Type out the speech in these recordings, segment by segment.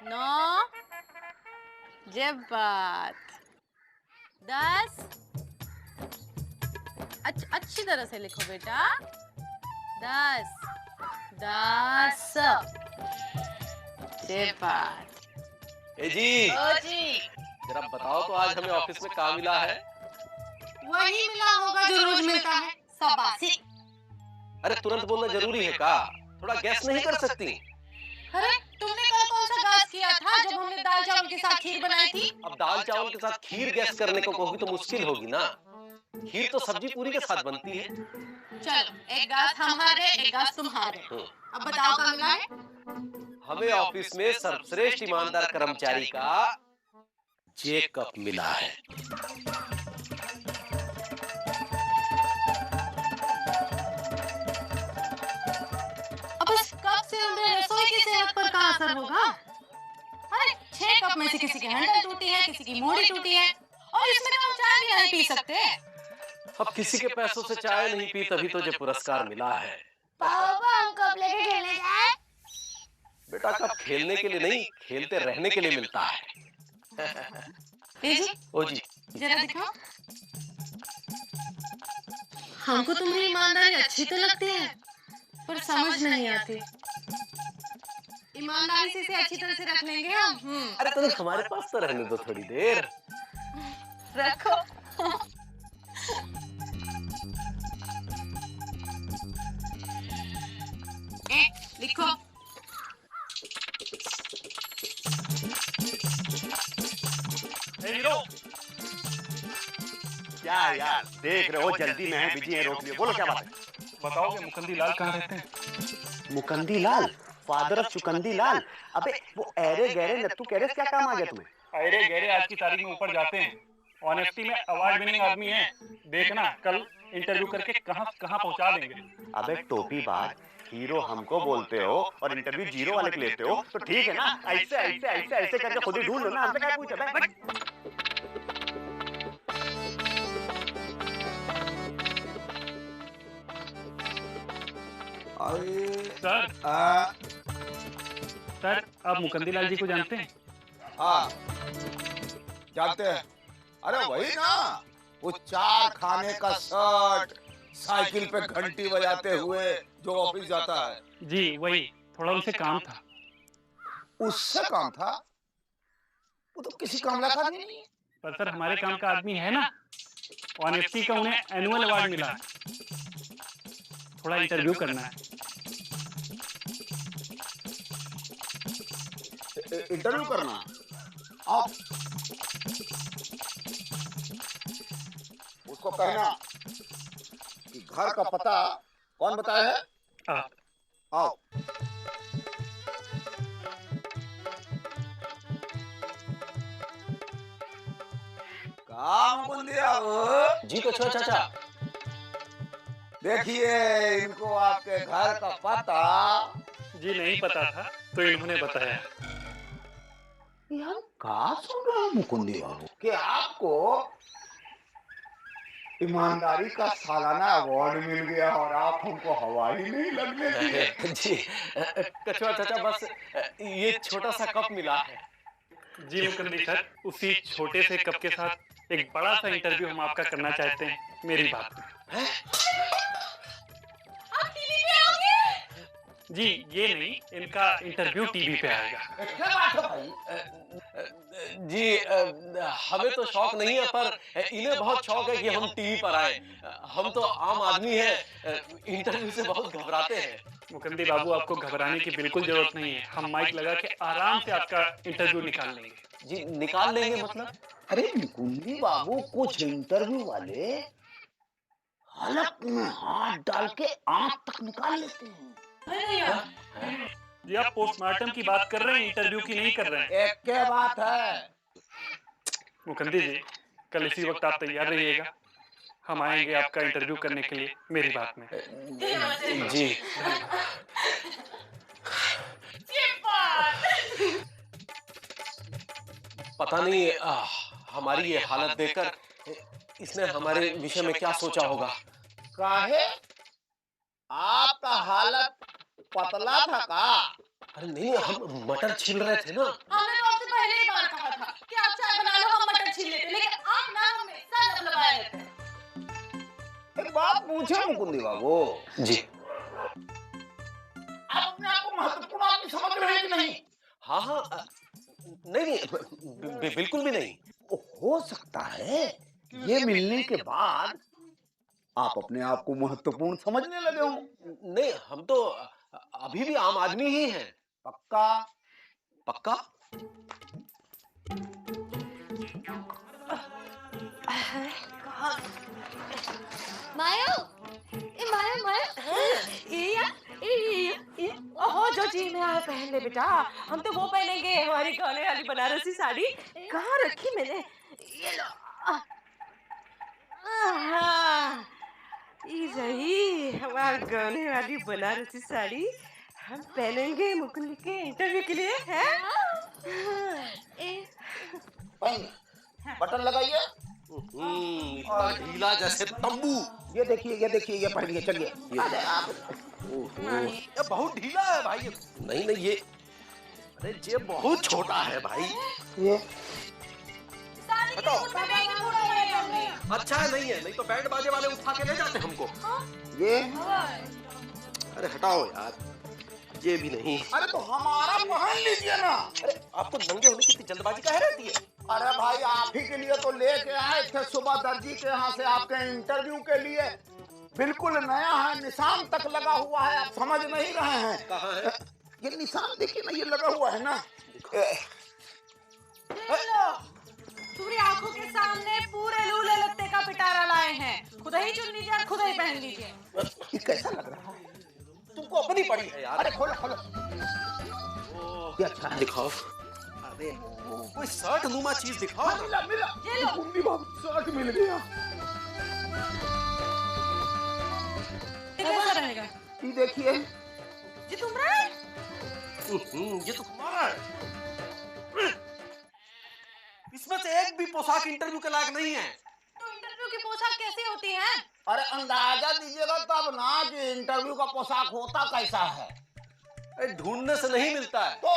9 जब बात 10 अच्छी तरह से लिखो बेटा 10 जब बात। ए जी ओ जी जरा बताओ तो आज हमें ऑफिस में काम मिला है। वही मिला होगा जो रोज मिलता है शाबाशी। अरे तुरंत बोलना जरूरी है का? थोड़ा गैस नहीं कर सकती? अरे तुमने कल कौन सा गास किया था जब हमने दाल चावल के साथ खीर बनाई थी? अब दाल चावल के साथ खीर गैस करने को कहोगी तो मुश्किल होगी ना। खीर तो सब्जी पूरी के साथ बनती है। चलो एक गास हम हारे एक गास तुम हारे। अब बताओ क्या मिला है? हमें ऑफिस में सर्वश्रेष्ठ ईमानदार कर्मचारी का जे कप मिला है। अब इस कप से हमें रसोई की सेहत पर क्या असर होगा? अरे 6 कप में से किसी की हैंडल टूटी है, किसी की मोड़ी टूटी है और इसमें तो हम चाय भी नहीं पी सकते। अब किसी के पैसों से चाय नहीं पी तभी तो जो पुरस्कार मिला है। पापा हम कब लेके खेलने जाए? बेटा कब खेलने के लिए नहीं खेलते रहने के लिए मिलता है। जी ओ जी जरा दिखाओ। हमको तुम्हारी ईमानदारी अच्छी तो लगती है पर समझ नहीं आती। ईमानदारी से इसे अच्छी तरह से रख लेंगे हम। अरे तो हमारे पास तो रहने दो थोड़ी देर। रखो। लिखो। हीरो क्या यार देख रहे हो जल्दी में है बिजी है रोक लियो बोलो क्या बात है। बताओगे मुकंदी लाल कहाँ रहते हैं? मुकंदी लाल फादर ऑफ चुकंदी लाल। अबे वो ऐरे गहरे नत्थू कहरे क्या काम आ गया तुम्हें? अरे गहरे आज की तारीख में ऊपर जाते हैं। ऑनेस्टी में अवार्ड विनिंग आदमी है। देखना कल इंटरव्यू करके कहां कहां पहुंचा देंगे। अबे टोपी बात हीरो हमको बोलते हो और इंटरव्यू जीरो वाले के लेते हो तो ठीक है ना। ऐसे ऐसे ऐसे ऐसे करके खुद ही ढूंढ लो ना हमसे क्या पूछे बे। सर सर आप मुकंदी लाल जी को जानते हैं? हाँ जानते हैं। अरे वही ना वो 4 खाने का शर्ट साइकिल पे घंटी बजाते हुए जो ऑफिस जाता है। जी वही थोड़ा उनसे काम था। उससे काम था? वो तो किसी काम का नहीं। पर सर हमारे काम का आदमी है ना। ऑनेस्टी का उन्हें एनुअल अवार्ड मिला है। थोड़ा इंटरव्यू करना है। इंटरव्यू करना आप उसको कहना कि घर का पता कौन बताया है? आओ। काम कौन दिया वो? जी कछुआ चाचा। देखिए इनको आपके घर का पता जी नहीं पता था तो इन्होंने बताया। यार कहा सुन रहा हूँ मुकुंदी बाबू कि आपको ईमानदारी का सालाना अवार्ड मिल गया और आप हमको हवा ही नहीं लगने दिए। जी कछुआ चाचा बस ये छोटा सा कप मिला है। जी मुकंदी सर उसी छोटे से कप के साथ एक बड़ा सा इंटरव्यू हम आपका करना चाहते हैं। मेरी बात में आप टीवी पे आओगे? जी ये नहीं इनका इंटरव्यू टीवी पे आएगा। क्या बात है भाई? जी हमें तो शौक नहीं है पर इन्हें बहुत शौक है कि हम टीवी पर आए। हम तो आम आदमी हैं इंटरव्यू से बहुत घबराते हैं। मुकंदी बाबू आपको घबराने की बिल्कुल जरूरत नहीं है। हम माइक लगा के आराम से आपका इंटरव्यू निकाल लेंगे। जी निकाल लेंगे मतलब? अरे मुकुंदी बाबू कुछ इंटरव्यू वाले हलक में हाथ डाल के आंख तक निकाल लेते हैं। अरे यार जी आप पोस्टमार्टम की बात कर रहे हैं इंटरव्यू की नहीं कर रहे हैं। एक क्या बात है मुकंदी जी कल इसी वक्त आप तैयार रहिएगा। हम आएंगे आपका इंटरव्यू करने के लिए। मेरी बात में जी पता नहीं हमारी ये हालत देखकर इसने हमारे विषय में क्या सोचा होगा। काहे आपका हालत पतला था का? अरे नहीं हम मटर छील रहे थे ना। हम पूछे मुकुंदी बाबू, जी। आप अपने आप को महत्वपूर्ण आदमी समझ रहे हैं कि नहीं? हाँ हाँ नहीं बिल्कुल भी नहीं। हो सकता है ये मिलने के बाद आप अपने आप को महत्वपूर्ण समझने लगे हो। नहीं, हम तो अभी भी आम आदमी ही हैं। पक्का? पक्का? मायो, मायो मायो, ये ओहो जो जी में आया पहन ले बेटा, हम तो वो पहनेंगे हमारी गाने वाली बनारसी साड़ी। कहाँ रखी मैंने? ये लो। ये रही हमारी गाने वाली बनारसी साड़ी, हम पहनेंगे मुकुंद के इंटरव्यू के लिए है। बटन लगाइए। इतना ढीला जैसे तंबू। ये देखिए, ये पहनिए, चलिए। ये बहुत ढीला है भाई। नहीं ये, अरे ये बहुत छोटा है भाई। ये अच्छा नहीं है, नहीं तो बैंड बाजे वाले उठा के ले जाते हमको। ये अरे हटाओ यार, ये भी नहीं। अरे तो हमारा पहन लीजिए ना। अरे आपको नंगे होने की इतनी जल्दबाजी काहे रहती है? अरे भाई आप ही के लिए तो लेके आए थे सुबह दर्जी के यहाँ से आपके इंटरव्यू के लिए। बिल्कुल नया है, निशान तक लगा हुआ है, आप समझ नहीं रहे हैं। कहाँ है? ये निशान देखिए ना, ये लगा हुआ है ना। तुम्हारी आंखों के सामने पूरे लूले लत्ते का पिटारा लाए हैं, खुद ही चुन लीजिए, खुद ही पहन लीजिए। ये कैसा लग रहा है? तुमको अपनी पड़ी है यार। अरे खोलो खोलो। ये अच्छा है। दिखाओ। अरे कोई शर्ट नुमा चीज दिखाओ ना। मिला मिला। मुकुंदी बाबू शर्ट मिल गया। कैसा रहेगा? ये देखिए। ये तुम्हारा है? ये तो तुम्हारा है। इसमें से एक भी पोशाक इंटरव्यू के लायक नहीं है। तो इंटरव्यू की पोशाक कैसी होती है? अरे अंदाजा दीजिएगा तब ना कि इंटरव्यू का पोशाक होता कैसा है। अरे ढूंढने से नहीं मिलता है, तो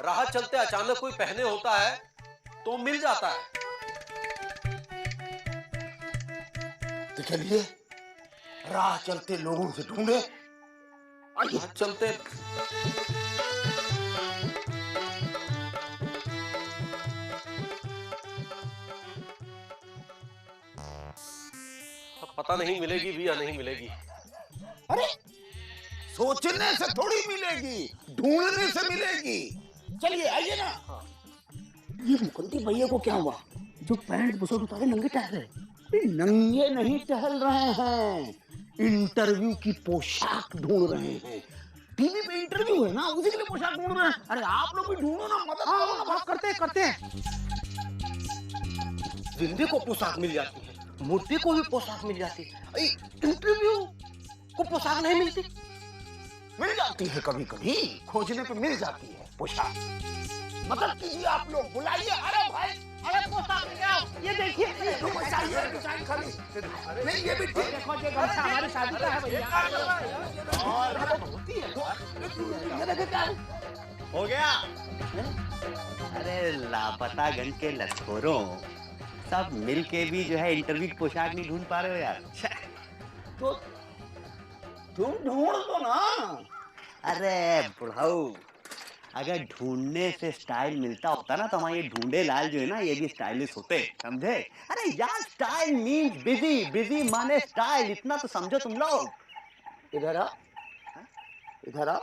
राह चलते अचानक कोई पहने होता है तो मिल जाता है। तो चलिए राह चलते लोगों से ढूंढे। राह चलते पता नहीं मिलेगी भी या नहीं मिलेगी। अरे सोचने से थोड़ी मिलेगी, ढूंढने से मिलेगी। चलिए आइए ना। ये मुकुंदी भैया को क्या हुआ जो पैंट बुशर्ट उतारे नंगे टहल रहे? नंगे नहीं टहल रहे हैं, इंटरव्यू की पोशाक ढूंढ रहे हैं। टीवी पे इंटरव्यू है ना, उसी के लिए पोशाक ढूंढ रहे हैं। अरे आप लोग भी ढूंढो ना, मदद करो ना। बात करते हैं। जिंदे को पोशाक मिल जाती है, मुर्दे को भी पोशाक मिल जाती है, इंटरव्यू को पोशाक नहीं मिलती। मिल जाती है, कभी कभी खोजने पे मिल जाती है पोशाक। मदद कीजिए आप लोग, बुलाइए। अरे भाई, अरे पोशाक ले आओ। ये देखिए, नहीं ये भी ठीक है। हमारी शादी का है भैया। हो गया। अरे लापता गंज के लश्करों सब मिल के भी जो है इंटरव्यू की पोशाक नहीं ढूंढ पा रहे हो यार। तो तुम ढूंढ दो ना। अरे बुढ़ाऊ, अगर ढूंढने से स्टाइल मिलता होता ना तो हमारे ये ढूंढे लाल जो है ना ये भी स्टाइलिश होते, समझे? अरे यार स्टाइल मीन्स बिजी, बिजी माने स्टाइल, इतना तो समझो तुम लोग। इधर आ, इधर आ।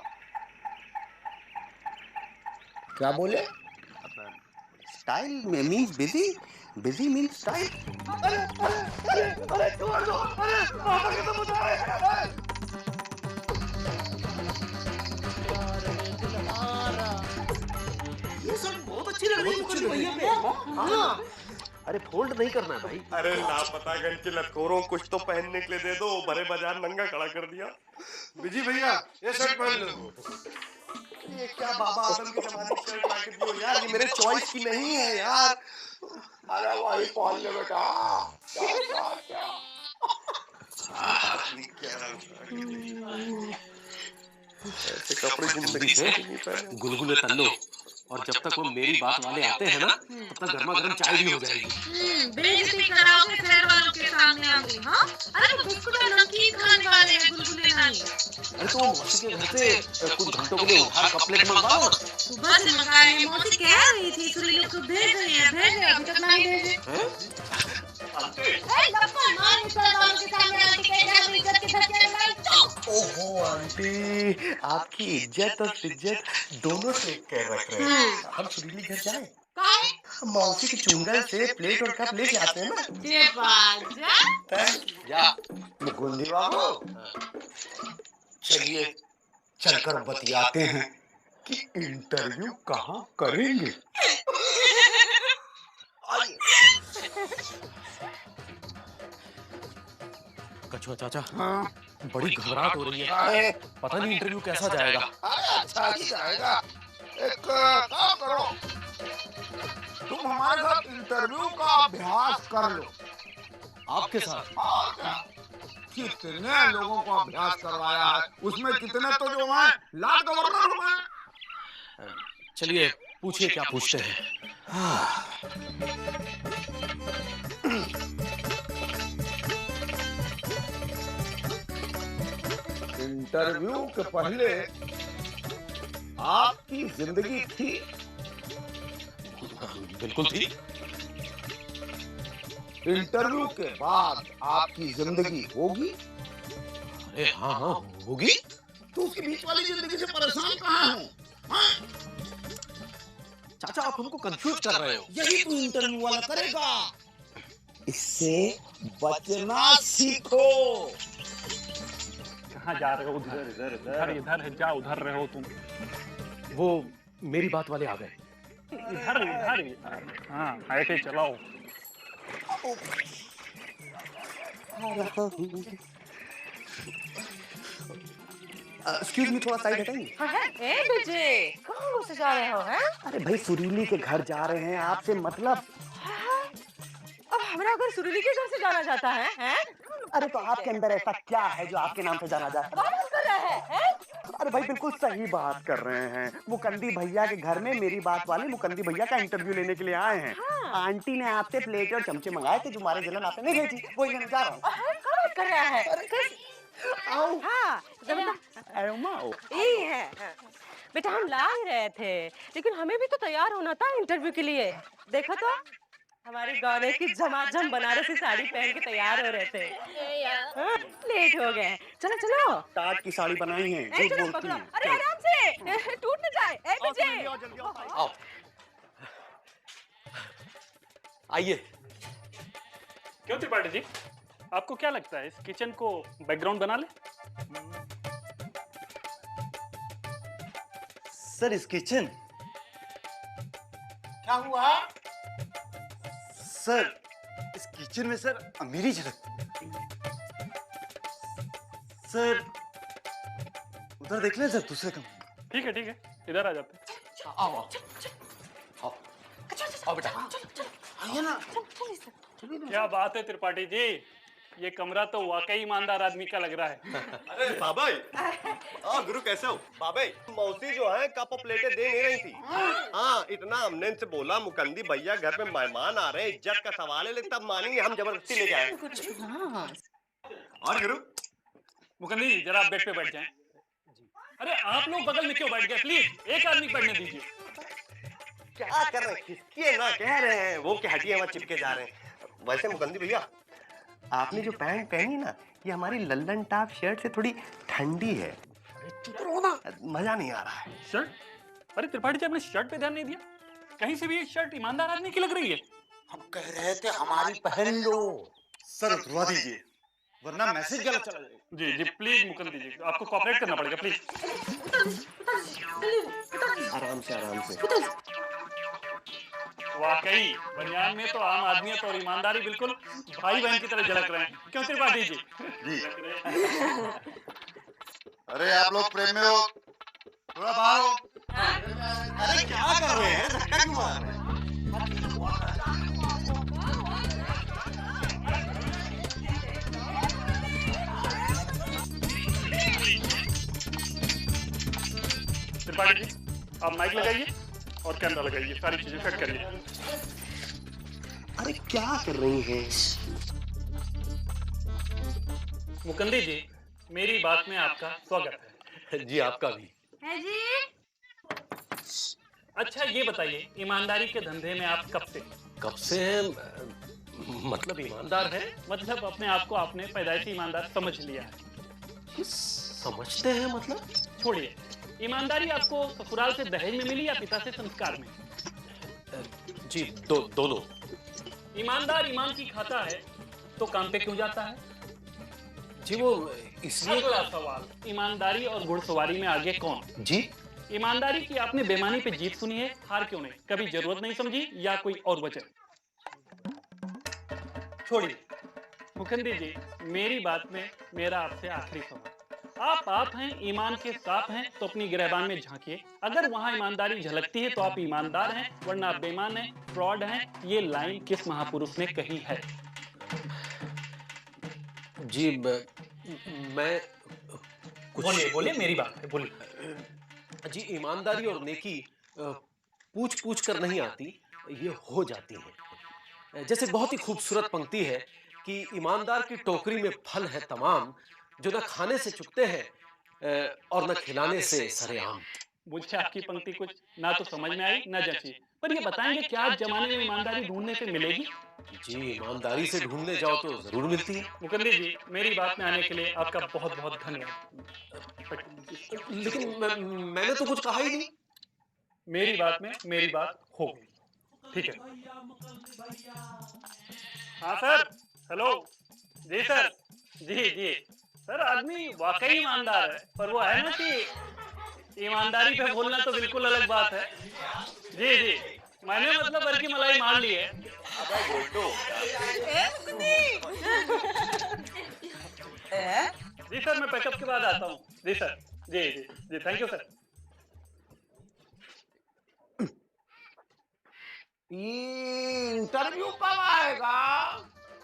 क्या बोले? Style means busy, busy means style. अरे अरे अरे अरे छोड़ दो। अरे पापा के तो बता रहे। ये सब बहुत अच्छी लग रही है मुकुंदी भैया पे। हाँ, अरे फोल्ड नहीं करना है भाई। अरे लापता गंज के लतखोरों कुछ तो पहनने के लिए दे दो, भरे बाजार नंगा खड़ा कर दिया। बिजी भैया ये शर्ट पहन लो। ये क्या बाबा आदम के जमाने की शर्ट ला के दियो यार, ये मेरे चॉइस की नहीं है यार। अरे वही पहन ले बेटा। ऐसे कपड़े जिंदगी से नहीं पहने। गुलगुले तन्नो, और जब तक वो मेरी बात वाले आते हैं ना, तब तक गर्मा गर्म चाय भी हो जाएगी। बेइज्जती कराओगे शहर वालों के सामने आगे, हाँ? अरे वो बिस्कुट और नमकीन खाने वाले हैं, गुलगुले नहीं। अरे तो मौसी के घर से कुछ घंटों के लिए उधार कप प्लेट मंगवाओ ना। सुबह से मंगाए हैं, मौसी कह रही थी सुरीली को भेज रही है, अभी तक नहीं भेजे। ओहो आंटी, आपकी इज्जत और इज्जत दोनों से कर रख रहे हैं। हम सुरीली घर जाएं? हम मौसी की चुंगल से प्लेट और कप लेके आते हैं ना। जा। मुकुंदी बाबू, चलिए चलकर बतियाते हैं कि इंटरव्यू कहाँ करेंगे। आइए। कछुआ चाचा, हाँ, बड़ी घबराहट हो रही है। पता नहीं इंटरव्यू कैसा जाएगा। अच्छा ही जाएगा। एक काम करो, तुम हमारे साथ इंटरव्यू का अभ्यास कर लो। आपके साथ? और क्या? कितने लोगों को अभ्यास करवाया है, उसमें कितने तो जो हैं लाट गवर्नर हुए। चलिए पूछिए क्या पूछते हैं। इंटरव्यू के पहले आपकी जिंदगी थी? बिल्कुल थी। इंटरव्यू के बाद आपकी जिंदगी होगी? अरे हाँ हाँ होगी। तो उसके बीच वाली जिंदगी से परेशान कहाँ हो? चाचा आप हमको कंफ्यूज कर रहे हो। यही तो इंटरव्यू वाला करेगा। इससे बचना सीखो। कहाँ जा रहे हो? इधर जा, उधर रहो तुम। वो मेरी बात वाले आ गए। इधर। हाँ ऐसे चलाओ। एक्सक्यूज मी, थोड़ा साइड हटेंगे? ए बेटे, कहाँ घुसे जा रहे हो, हैं? अरे भाई सुरीली के घर जा रहे हैं, आपसे मतलब। अब हमारा घर सुरीली के घर से जाना चाहता है, हैं? अरे तो आपके अंदर ऐसा क्या है जो आपके नाम से जाना जाता है? बात कर रहे हैं? अरे भाई बिल्कुल सही बात कर रहे हैं। मुकंदी भैया के घर में मेरी बात वाले मुकंदी भैया का इंटरव्यू लेने के लिए आए हैं। आंटी ने आपसे प्लेट और चमचे मंगाए थे जो हमारे जलन आपने नहीं भेजी, वही लेने जा रहा हूँ। क्या बात कर रहा है? आओ। हाँ, यही है। बेटा हम ला ही रहे थे, लेकिन हमें भी तो तैयार होना था इंटरव्यू के लिए। देखो तो हमारी गौरे की झमाझम बनारसी साड़ी पहन के तैयार हो रहे थे। हाँ, लेट हो गए। चलो चलो। टाट की साड़ी बनाई है, ए, झूठ चलो बोलती पकड़ो। हैं। अरे आराम से, टूट न जाए। ए बच्चे, आओ आइए। क्यों त्रिपाठी जी, आपको क्या लगता है इस किचन को बैकग्राउंड बना ले? सर इस किचन क्या हुआ? सर इस किचन में सर अमीरी झलकती है। सर उधर देख लें सर, दूसरे कमरे। ठीक है, इधर आ जाते हैं। आओ बेटा। आइए ना। क्या बात है त्रिपाठी जी, ये कमरा तो वाकई ईमानदार आदमी का लग रहा है। अरे बाबाई, गुरु कैसे हो? बाबाई, मौसी जो है कप और प्लेटें दे नहीं रही थी। हाँ, इतना हमने इनसे बोला मुकंदी भैया घर में मेहमान आ रहे हैं, इज्जत का सवाल है, लेकिन तब मानी नहीं, हम जबरदस्ती लेके आए। और गुरु मुकंदी जी जरा आप बेड पे बैठ जाएं। अरे आप लोग बगल में क्यों बैठ गए? प्लीज एक आदमी बैठने दीजिए। क्या कर रहे हैं? किसकी ना कह रहे हैं, वो के हटिए वहाँ चिपके जा रहे हैं। वैसे मुकंदी भैया, आपने जो पैंट पहनी ना, ये हमारी लल्लन टॉप शर्ट से थोड़ी ठंडी है। मजा नहीं आ रहा है। शर्ट? अरे त्रिपाठी जी आपने शर्ट पे ध्यान नहीं दिया? कहीं से भी ये शर्ट ईमानदार आदमी की लग रही है। हम कह रहे थे हमारी पहन लो। सर उतरवा दीजिए, वरना मैसेज गलत चला जाएगा। जी प्लीज मुकंदी जी, आपको कोऑपरेट करना पड़ेगा प्लीज। आराम से। वाकई बनियान में तो आम आदमियत और ईमानदारी बिल्कुल भाई बहन की तरह झलक रहे हैं। क्यों त्रिपाठी जी? अरे आप लोग प्रेम में हो, थोड़ा बाहर हो। अरे क्या कर रहे हैं? धक्का क्यों मार रहे हैं? त्रिपाठी जी आप माइक लगाइए और कैमरा लगाइए, सारी चीजें सेट करिए। अरे क्या कर रही हैं? मुकंदी जी, मेरी बात में आपका स्वागत है। जी आपका भी। है जी। अच्छा ये बताइए, ईमानदारी के धंधे में आप कब से? कब से हैं? मतलब ईमानदार है? मतलब अपने आप को आपने पैदाइशी ईमानदार समझ लिया है। समझते हैं मतलब? छोड़िए, ईमानदारी आपको ससुराल से दहेज में मिली या पिता से संस्कार में? जी दोनों। ईमानदार ईमान की खाता है तो काम पे क्यों जाता है? जी वो इसलिए। अगला सवाल, ईमानदारी और घुड़सवारी में आगे कौन? जी ईमानदारी की आपने बेईमानी पे जीत सुनी है, हार क्यों नहीं? कभी जरूरत नहीं समझी या कोई और वजह? छोड़िए मुखंदी जी, मेरी बात में मेरा आपसे आखिरी सवाल। आप हैं, ईमान के साथ हैं, तो अपनी गिरहबान में झांकिए। अगर वहां ईमानदारी झलकती है तो आप ईमानदार हैं, वरना आप बेईमान हैं, फ्रॉड हैं। ये लाइन किस महापुरुष ने कही है? जी मैं कुछ बोलिए मेरी बात है, बोलिए। जी ईमानदारी और नेकी पूछ पूछ कर नहीं आती, ये हो जाती है। जैसे बहुत ही खूबसूरत पंक्ति है कि ईमानदार की टोकरी में फल है तमाम, जो न खाने से चुकते हैं और न खिलाने से सरेआम। मुझे आपकी पंक्ति कुछ ना तो समझ में आई ना जची, पर ये बताएंगे क्या आज जमाने में ईमानदारी ढूंढने पे मिलेगी? जी ईमानदारी से ढूंढने जाओ तो जरूर मिलती है। मुकंदी जी, मेरी बात में आने के लिए आपका बहुत बहुत धन्यवाद। लेकिन मैंने तो कुछ कहा ही नहीं। मेरी बात में मेरी बात हो गई, ठीक है? हाँ सर, हेलो जी सर। जी सर, आदमी वाकई ईमानदार है, पर वो है ना कि ईमानदारी पे बोलना तो बिल्कुल अलग बात है। जी मैंने मतलब भर की मलाई मान ली है। जी सर, मैं पैकअप के बाद आता हूँ। जी सर, जी थैंक यू सर। ये इंटरव्यू कब आएगा?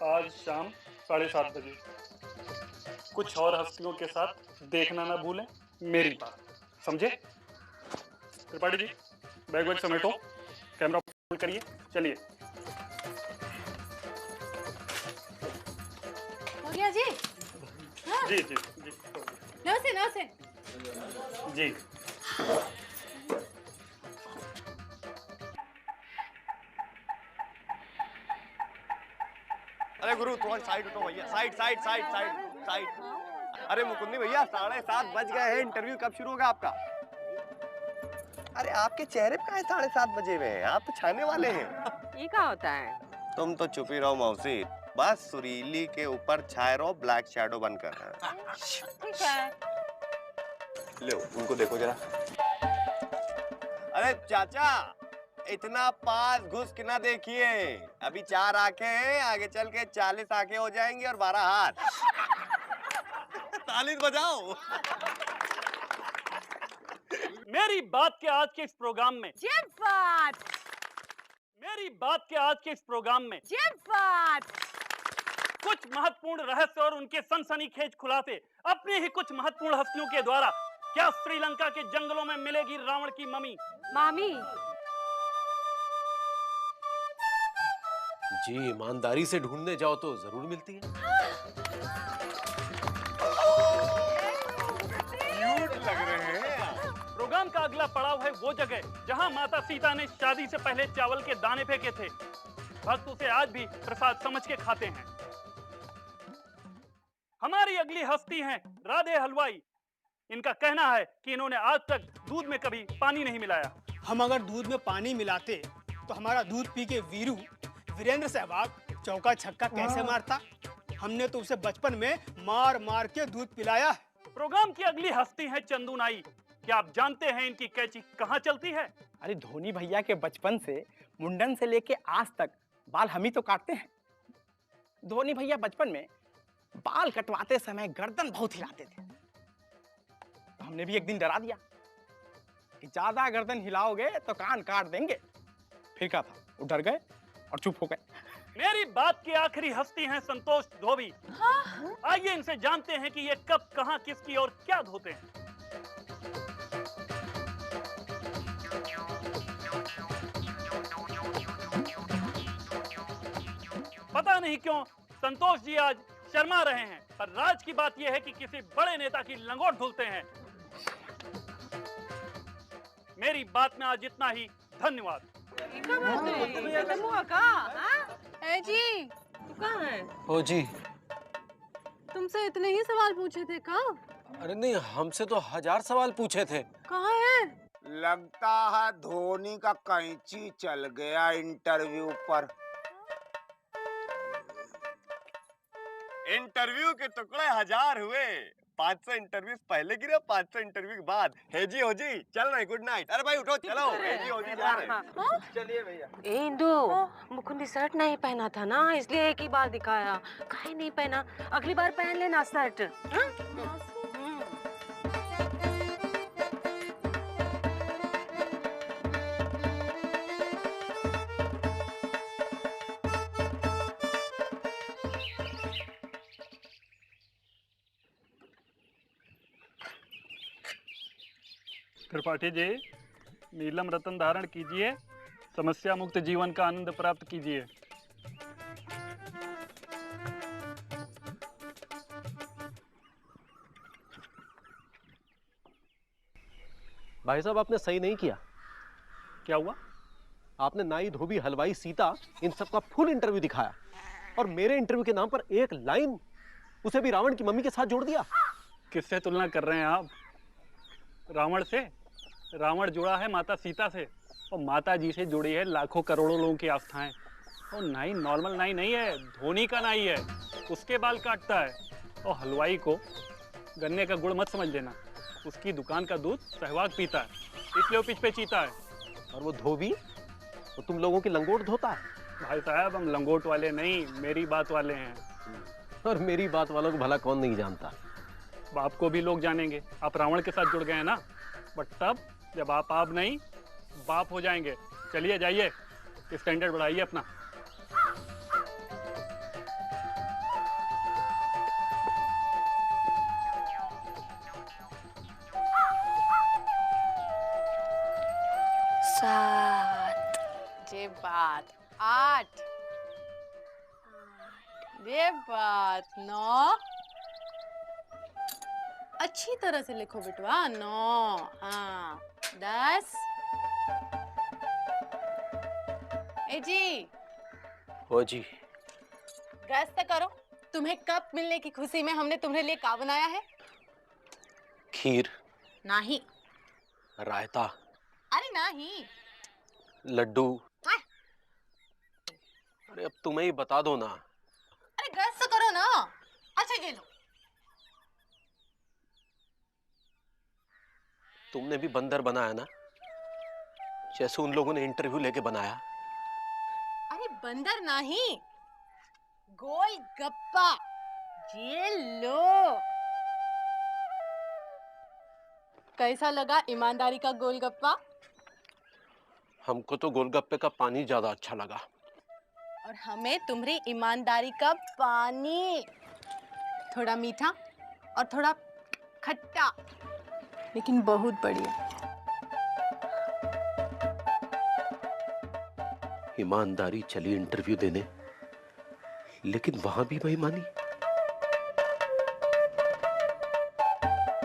आज शाम 7:30 बजे। कुछ और हस्तियों के साथ देखना ना भूलें मेरी बात, समझे? Tripathi ji, bag समेटो, camera fold करिए, चलिए। हो गया जी? हाँ। जी नमस्ते। जी। अरे गुरु थोड़ा साइड उठो भैया, साइड। अरे मुकुंदी भैया 7:30 बज गए हैं, इंटरव्यू कब शुरू होगा आपका? अरे आपके चेहरे पे 7:30 बजे हुए हैं, आप तो छाने वाले हैं। ये क्या होता है? तुम तो चुप ही रहो मौसी, बस सुरीली के ऊपर छाए रहो ब्लैक शैडो बनकर। ठीक है। लो उनको देखो जरा। अरे चाचा, इतना पास घुस के ना देखिए, अभी 4 आंखें हैं, आगे चल के 40 आंखें हो जाएंगी और 12 हाथ। ताली बजाओ। मेरी बात के आज के इस प्रोग्राम में कुछ महत्वपूर्ण रहस्य और उनके सनसनीखेज खुलासे अपनी ही कुछ महत्वपूर्ण हस्तियों के द्वारा। क्या श्रीलंका के जंगलों में मिलेगी रावण की मम्मी? मामी। जी ईमानदारी से ढूंढने जाओ तो जरूर मिलती है। क्यूट लग रहे हैं। प्रोग्राम का अगला पड़ाव है वो जगह जहां माता सीता ने शादी से पहले चावल के दाने फेंके थे। भक्त उसे आज भी प्रसाद समझ के खाते हैं। हमारी अगली हस्ती हैं राधे हलवाई। इनका कहना है कि इन्होंने आज तक दूध में कभी पानी नहीं मिलाया। हम अगर दूध में पानी मिलाते तो हमारा दूध पी के वीरेंद्र सहवाग चौका छक्का कैसे मारता? हमने तो उसे बचपन में मार मार के दूध पिलाया है। प्रोग्राम की अगली हस्ती है चंदू नाई। क्या आप जानते हैं इनकी कैंची कहाँ चलती है? अरे धोनी भैया के बचपन से मुंडन से लेके आज तक बाल हम ही तो काटते हैं। धोनी भैया बचपन में बाल कटवाते समय गर्दन बहुत हिलाते थे, तो हमने भी एक दिन डरा दिया कि ज्यादा गर्दन हिलाओगे तो कान काट देंगे। फिर क्या था, वो डर गए और चुप हो गए। मेरी बात की आखिरी हस्ती हैं संतोष धोबी। आइए इनसे जानते हैं कि ये कब, कहां, किसकी और क्या धोते हैं। नहीं क्यों संतोष जी आज शर्मा रहे हैं, पर राज की बात यह है कि किसी बड़े नेता की लंगोट झूलते हैं। मेरी बात में आज इतना ही, धन्यवाद। ए जी, तू कहाँ है? ओ जी। तुमसे इतने ही सवाल पूछे थे का? अरे नहीं, हमसे तो 1000 सवाल पूछे थे। कहाँ है? लगता है धोनी का कैंची चल गया इंटरव्यू पर। इंटरव्यू के टुकड़े 1000 हुए, 500 इंटरव्यू पहले गिरे, 500 इंटरव्यू के बाद। हे जी हो जी, चल रहे, गुड नाइट। अरे भाई उठो, चलो। हे जी हो जी जा रहे हैं। चलिए भैया। ए इंदु, मुकुंदी शर्ट नहीं पहना था ना, इसलिए एक ही बार दिखाया। काहे नहीं पहना? अगली बार पहन लेना शर्ट। हाँ? त्रिपाठी जी, नीलम रतन धारण कीजिए, समस्या मुक्त जीवन का आनंद प्राप्त कीजिए। भाई साहब, आपने सही नहीं किया। क्या हुआ? आपने नाई धोबी हलवाई सीता इन सब का फुल इंटरव्यू दिखाया और मेरे इंटरव्यू के नाम पर एक लाइन, उसे भी रावण की मम्मी के साथ जोड़ दिया। किससे तुलना कर रहे हैं आप? रावण से? रावण जुड़ा है माता सीता से, और माता जी से जुड़ी है लाखों करोड़ों लोगों की आस्थाएं। और नाई नॉर्मल नाई नहीं है, धोनी का नाई है, उसके बाल काटता है। और हलवाई को गन्ने का गुड़ मत समझ लेना, उसकी दुकान का दूध सहवाग पीता है, इसलिए वो पिच पे चीता है। और वो धोबी, वो तुम लोगों की लंगोट धोता है। भाई साहब, हम लंगोट वाले नहीं, मेरी बात वाले हैं। और मेरी बात वालों को भला कौन नहीं जानता। आपको भी लोग जानेंगे, आप रावण के साथ जुड़ गए हैं ना, बट तब जब आप नहीं बाप हो जाएंगे। चलिए जाइए, स्टैंडर्ड बढ़ाइए अपना। ये बात 8, ये बात 9। अच्छी तरह से लिखो बिटवा। 9, हाँ 10। ए जी, ओ जी। गैस तो करो, तुम्हें कप मिलने की खुशी में हमने तुम्हारे लिए क्या बनाया है? खीर, नहीं। रायता, अरे नहीं। लड्डू। अरे अब तुम्हें ही बता दो ना। अरे गैस तो करो ना। अच्छा ये लो। तुमने भी बंदर बनाया ना, जैसे उन लोगों ने इंटरव्यू लेके बनाया। अरे बंदर नहीं, गोल गप्पा। ये लो। कैसा लगा ईमानदारी का गोलगप्पा? हमको तो गोलगप्पे का पानी ज्यादा अच्छा लगा। और हमें तुम्हारी ईमानदारी का पानी। थोड़ा मीठा और थोड़ा खट्टा, लेकिन बहुत बढ़िया। ईमानदारी चली इंटरव्यू देने, लेकिन वहां भी बेईमानी।